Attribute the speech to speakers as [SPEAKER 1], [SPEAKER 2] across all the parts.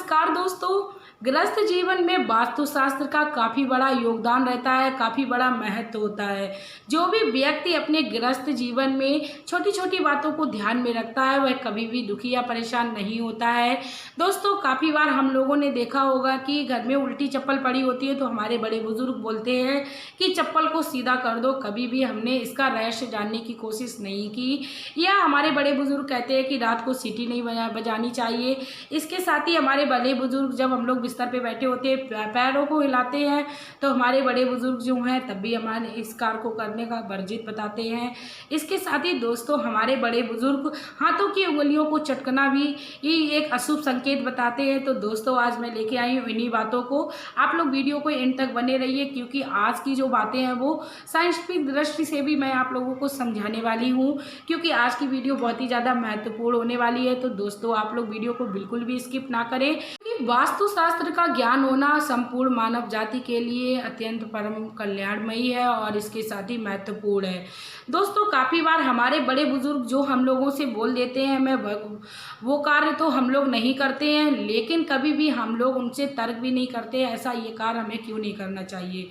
[SPEAKER 1] नमस्कार दोस्तों। गृहस्थ जीवन में वास्तुशास्त्र का काफ़ी बड़ा योगदान रहता है, काफ़ी बड़ा महत्व होता है। जो भी व्यक्ति अपने गृहस्थ जीवन में छोटी छोटी बातों को ध्यान में रखता है वह कभी भी दुखी या परेशान नहीं होता है। दोस्तों, काफ़ी बार हम लोगों ने देखा होगा कि घर में उल्टी चप्पल पड़ी होती है तो हमारे बड़े बुजुर्ग बोलते हैं कि चप्पल को सीधा कर दो। कभी भी हमने इसका रहस्य जानने की कोशिश नहीं की, या हमारे बड़े बुजुर्ग कहते हैं कि रात को सीटी नहीं बजानी चाहिए। इसके साथ ही हमारे बड़े बुजुर्ग जब हम लोग बिस्तर पे बैठे होते हैं पैरों को हिलाते हैं तो हमारे बड़े बुजुर्ग जो हैं तब भी हमारे इस कार्य को करने का वर्जित बताते हैं। इसके साथ ही दोस्तों, हमारे बड़े बुजुर्ग हाथों की उंगलियों को चटकना भी एक अशुभ संकेत बताते हैं। तो दोस्तों, आज मैं लेके आई हूँ इन्हीं बातों को। आप लोग वीडियो को एंड तक बने रहिए, क्योंकि आज की जो बातें हैं वो साइंटिफिक दृष्टि से भी मैं आप लोगों को समझाने वाली हूँ, क्योंकि आज की वीडियो बहुत ही ज़्यादा महत्वपूर्ण होने वाली है। तो दोस्तों, आप लोग वीडियो को बिल्कुल भी स्किप ना करें। वास्तुशास्त्र का ज्ञान होना संपूर्ण मानव जाति के लिए अत्यंत परम कल्याणमयी है और इसके साथ ही महत्वपूर्ण है। दोस्तों, काफ़ी बार हमारे बड़े बुजुर्ग जो हम लोगों से बोल देते हैं मैं वो कार्य तो हम लोग नहीं करते हैं, लेकिन कभी भी हम लोग उनसे तर्क भी नहीं करते हैं ऐसा ये कार्य हमें क्यों नहीं करना चाहिए।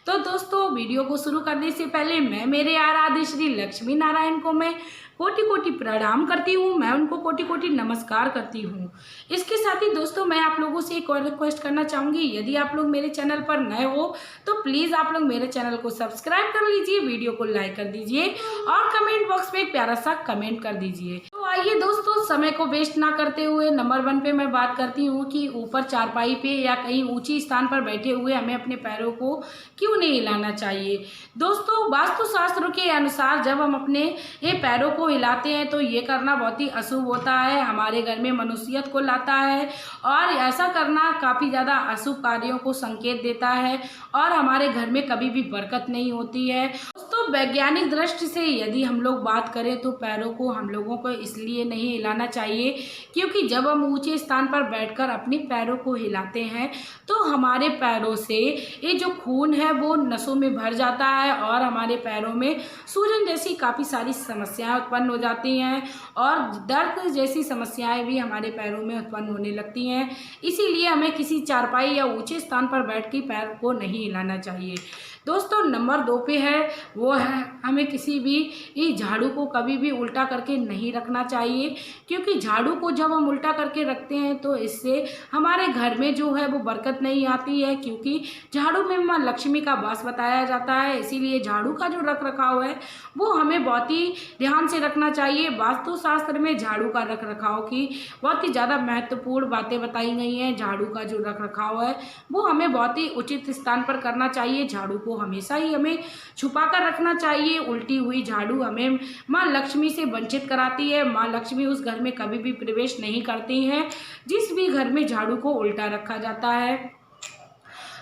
[SPEAKER 1] तो दोस्तों, वीडियो को शुरू करने से पहले मैं मेरे आराध्य श्री लक्ष्मी नारायण को मैं कोटि कोटि प्रणाम करती हूँ, मैं उनको कोटि कोटि नमस्कार करती हूँ। इसके साथ ही दोस्तों, मैं आप लोगों से एक और रिक्वेस्ट करना चाहूँगी, यदि आप लोग मेरे चैनल पर नए हो तो प्लीज़ आप लोग मेरे चैनल को सब्सक्राइब कर लीजिए, वीडियो को लाइक कर दीजिए और कमेंट बॉक्स में एक प्यारा सा कमेंट कर दीजिए। तो आइए दोस्तों, समय को वेस्ट ना करते हुए नंबर 1 पे मैं बात करती हूँ कि ऊपर चारपाई पे या कहीं ऊंची स्थान पर बैठे हुए हमें अपने पैरों को क्यों नहीं हिलाना चाहिए। दोस्तों, वास्तुशास्त्र के अनुसार जब हम अपने ये पैरों को हिलाते हैं तो ये करना बहुत ही अशुभ होता है, हमारे घर में मनुष्यत को लाता है और ऐसा करना काफ़ी ज़्यादा अशुभ कार्यों को संकेत देता है और हमारे घर में कभी भी बरकत नहीं होती है। दोस्तों, वैज्ञानिक दृष्टि से यदि हम लोग बात करें तो पैरों को हम लोगों को इसलिए नहीं हिलाना चाहिए क्योंकि जब हम ऊंचे स्थान पर बैठकर अपने पैरों को हिलाते हैं तो हमारे पैरों से ये जो खून है वो नसों में भर जाता है और हमारे पैरों में सूजन जैसी काफ़ी सारी समस्याएं उत्पन्न हो जाती हैं और दर्द जैसी समस्याएं भी हमारे पैरों में उत्पन्न होने लगती हैं। इसीलिए हमें किसी चारपाई या ऊंचे स्थान पर बैठ के पैर को नहीं हिलाना चाहिए। दोस्तों, नंबर 2 पे है वो है हमें किसी भी झाड़ू को कभी भी उल्टा करके नहीं रखना चाहिए, क्योंकि झाड़ू को जब हम उल्टा करके रखते हैं तो इससे हमारे घर में जो है वो बरकत नहीं आती है, क्योंकि झाड़ू में माँ लक्ष्मी का वास बताया जाता है। इसीलिए झाड़ू का जो रख रखाव है वो हमें बहुत ही ध्यान से रखना चाहिए। वास्तुशास्त्र में झाड़ू का रख रखाव की बहुत ही ज़्यादा महत्वपूर्ण बातें बताई गई हैं। झाड़ू का जो रख रखाव है वो हमें बहुत ही उचित स्थान पर करना चाहिए। झाड़ू को हमेशा ही हमें छुपा कर रखना चाहिए। उल्टी हुई झाड़ू हमें माँ लक्ष्मी से वंचित कराती है। माँ लक्ष्मी उस घर में कभी भी प्रवेश नहीं करती हैं जिस भी घर में झाड़ू को उल्टा रखा जाता है।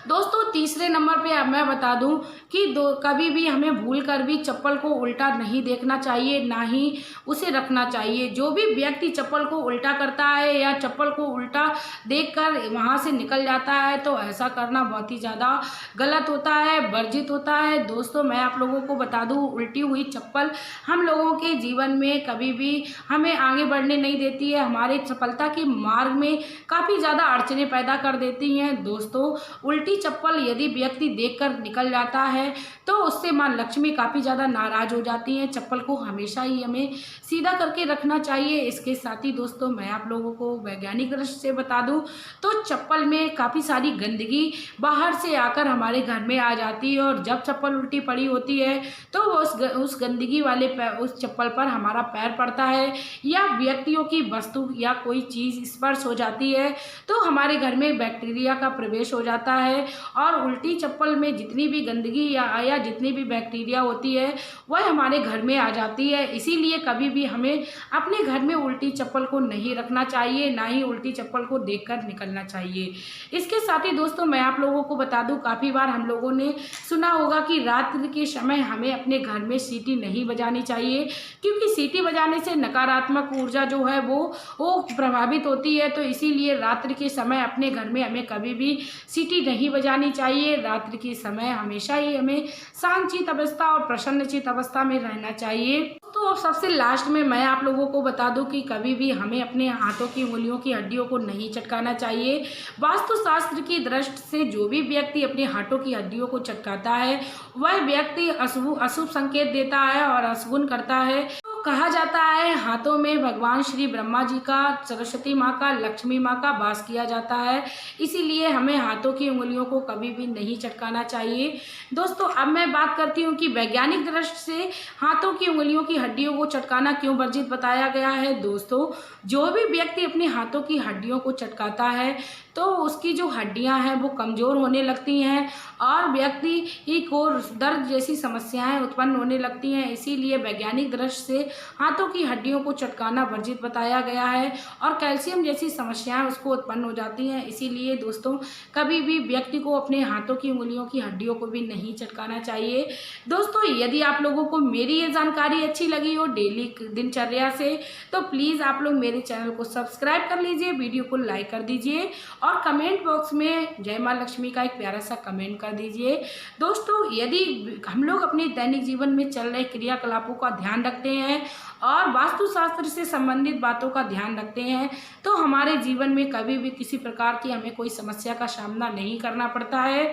[SPEAKER 1] दोस्तों, तीसरे नंबर पे अब मैं बता दूं कि कभी भी हमें भूल कर भी चप्पल को उल्टा नहीं देखना चाहिए, ना ही उसे रखना चाहिए। जो भी व्यक्ति चप्पल को उल्टा करता है या चप्पल को उल्टा देखकर वहां से निकल जाता है तो ऐसा करना बहुत ही ज़्यादा गलत होता है, वर्जित होता है। दोस्तों, मैं आप लोगों को बता दूँ, उल्टी हुई चप्पल हम लोगों के जीवन में कभी भी हमें आगे बढ़ने नहीं देती है, हमारे सफलता के मार्ग में काफ़ी ज़्यादा अड़चने पैदा कर देती हैं। दोस्तों, उल्टी चप्पल यदि व्यक्ति देखकर निकल जाता है तो उससे मां लक्ष्मी काफी ज्यादा नाराज हो जाती हैं। चप्पल को हमेशा ही हमें सीधा करके रखना चाहिए। इसके साथ ही दोस्तों, मैं आप लोगों को वैज्ञानिक दृष्टि से बता दूं तो चप्पल में काफी सारी गंदगी बाहर से आकर हमारे घर में आ जाती है और जब चप्पल उल्टी पड़ी होती है तो उस गंदगी वाले उस चप्पल पर हमारा पैर पड़ता है या व्यक्तियों की वस्तु या कोई चीज स्पर्श हो जाती है तो हमारे घर में बैक्टीरिया का प्रवेश हो जाता है और उल्टी चप्पल में जितनी भी गंदगी या जितनी भी बैक्टीरिया होती है वह हमारे घर में आ जाती है। इसीलिए कभी भी हमें अपने घर में उल्टी चप्पल को नहीं रखना चाहिए, ना ही उल्टी चप्पल को देखकर निकलना चाहिए। इसके साथ ही दोस्तों, मैं आप लोगों को बता दूं, काफ़ी बार हम लोगों ने सुना होगा कि रात्रि के समय हमें अपने घर में सीटी नहीं बजानी चाहिए, क्योंकि सीटी बजाने से नकारात्मक ऊर्जा जो है वो प्रभावित होती है। तो इसीलिए रात्रि के समय अपने घर में हमें कभी भी सीटी नहीं बजानी चाहिए। रात्रि के समय हमेशा ही हमें शांतचित्त अवस्था और प्रसन्नचित्त अवस्था में रहना चाहिए। तो सबसे लास्ट में मैं आप लोगों को बता दूं कि कभी भी हमें अपने हाथों की उंगलियों की हड्डियों को नहीं चटकाना चाहिए। वास्तुशास्त्र की दृष्टि से जो भी व्यक्ति अपने हाथों की हड्डियों को चटकाता है वह व्यक्ति अशुभ संकेत देता है और अशुभ करता है। कहा जाता है हाथों में भगवान श्री ब्रह्मा जी का, सरस्वती माँ का, लक्ष्मी माँ का वास किया जाता है, इसीलिए हमें हाथों की उंगलियों को कभी भी नहीं चटकाना चाहिए। दोस्तों अब मैं बात करती हूँ कि वैज्ञानिक दृष्टि से हाथों की उंगलियों की हड्डियों को चटकाना क्यों वर्जित बताया गया है। दोस्तों जो भी व्यक्ति अपने हाथों की हड्डियों को चटकाता है तो उसकी जो हड्डियां हैं वो कमज़ोर होने लगती हैं और व्यक्ति को दर्द जैसी समस्याएं उत्पन्न होने लगती हैं। इसीलिए वैज्ञानिक दृष्टि से हाथों की हड्डियों को चटकाना वर्जित बताया गया है और कैल्शियम जैसी समस्याएं उसको उत्पन्न हो जाती हैं। इसीलिए दोस्तों कभी भी व्यक्ति को अपने हाथों की उंगलियों की हड्डियों को भी नहीं चटकाना चाहिए। दोस्तों यदि आप लोगों को मेरी ये जानकारी अच्छी लगी हो डेली दिनचर्या से तो प्लीज़ आप लोग मेरे चैनल को सब्सक्राइब कर लीजिए, वीडियो को लाइक कर दीजिए और कमेंट बॉक्स में जय माँ लक्ष्मी का एक प्यारा सा कमेंट कर दीजिए। दोस्तों यदि हम लोग अपने दैनिक जीवन में चल रहे क्रियाकलापों का ध्यान रखते हैं और वास्तुशास्त्र से संबंधित बातों का ध्यान रखते हैं तो हमारे जीवन में कभी भी किसी प्रकार की हमें कोई समस्या का सामना नहीं करना पड़ता है।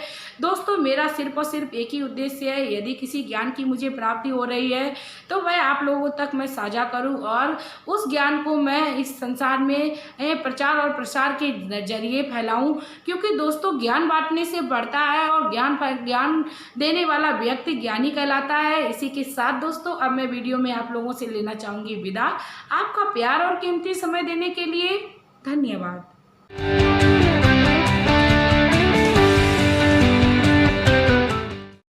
[SPEAKER 1] दोस्तों मेरा सिर्फ और सिर्फ एक ही उद्देश्य है, यदि किसी ज्ञान की मुझे प्राप्ति हो रही है तो वह आप लोगों तक मैं साझा करूं और उस ज्ञान को मैं इस संसार में प्रचार और प्रसार के जरिए फैलाऊं, क्योंकि दोस्तों ज्ञान बांटने से बढ़ता है और ज्ञान देने वाला व्यक्ति ज्ञानी कहलाता है। इसी के साथ दोस्तों अब मैं वीडियो में आप लोगों से लेना चाहूँगी विदा। आपका प्यार और कीमती समय देने के लिए धन्यवाद।